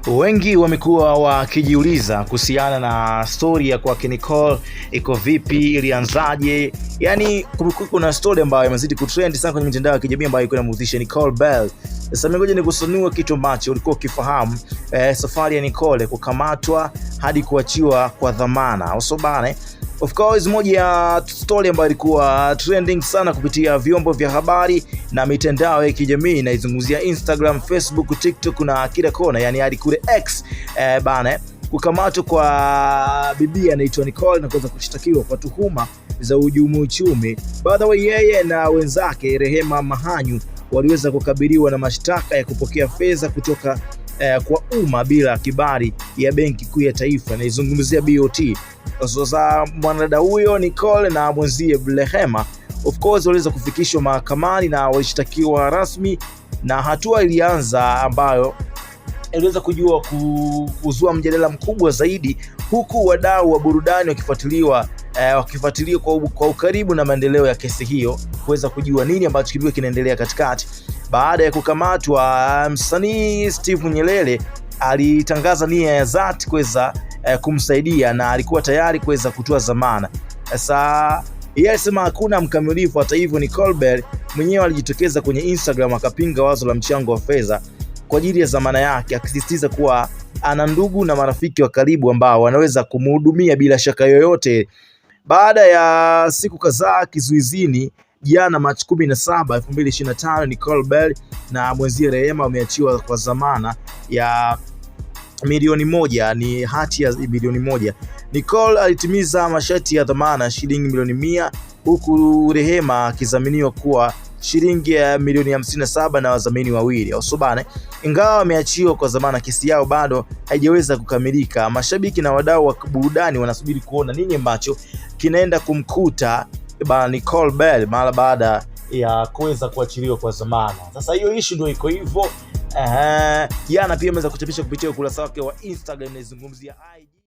Wengi wamekuwa wakijiuliza kuhusiana na story ya kwa Nicole iko vipi, ilianzaje. Yani kuna story ambayo imezidi kutrend sana kwenye mitandao ya kijamii ambayo iko inamhusisha Nicole Bell. Sasa ngoja nikusanue kitu ambacho ulikuwa ukifahamu, safari ya Nicole kukamatwa hadi kuachiwa kwa dhamana. Usobane. Of course, moja ya story ambayo ilikuwa trending sana kupitia vyombo vya habari na mitandao ya kijamii, inaizungumzia Instagram, Facebook, TikTok na kila kona, yani hadi kule X bana, kukamatwa kwa bibi anaitwa Nicole na kuweza kushtakiwa kwa tuhuma za uhujumu uchumi. By the way, yeye na wenzake Rehema Mahanyu waliweza kukabiliwa na mashtaka ya kupokea fedha kutoka kwa umma bila kibali ya Benki Kuu ya Taifa, na izungumzia BOT. Sasa mwanadada huyo Nicole na mwenzie Rehema of course waliweza kufikishwa mahakamani na walishtakiwa rasmi, na hatua ilianza ambayo iliweza kuzua mjadala mkubwa zaidi, huku wadau wa burudani wakifuatilia kwa ukaribu na maendeleo ya kesi hiyo, kuweza kujua nini ambacho kilikuwa kinaendelea katikati. Baada ya kukamatwa, msanii Steve Nyelele alitangaza nia ya dhati kuweza kumsaidia na alikuwa tayari kuweza kutoa dhamana. Sasa yeye alisema hakuna mkamilifu. Hata hivyo, Nicole Bell mwenyewe alijitokeza kwenye Instagram akapinga wazo la mchango wa fedha kwa ajili ya dhamana yake, akisisitiza kuwa ana ndugu na marafiki wa karibu ambao wanaweza kumhudumia bila shaka yoyote. Baada ya siku kadhaa kizuizini, jana Machi 17, 2025, Nicole Bell na mwenzie Rehema wameachiwa kwa dhamana ya milioni moja, ni hati ya milioni moja. Nicole alitimiza masharti ya dhamana shilingi milioni 100, huku Rehema akidhaminiwa kuwa shilingi ya milioni 57 na wadhamini wawili. Usobane. Ingawa wameachiwa kwa dhamana, kesi yao bado haijaweza kukamilika. Mashabiki na wadau wa burudani wanasubiri kuona nini ambacho kinaenda kumkuta Nicole Bell mara baada ya kuweza kuachiliwa kwa dhamana. Sasa hiyo issue ndio iko hivyo. Jana pia ameweza kuchapisha kupitia ukurasa wake wa Instagram, inazungumzia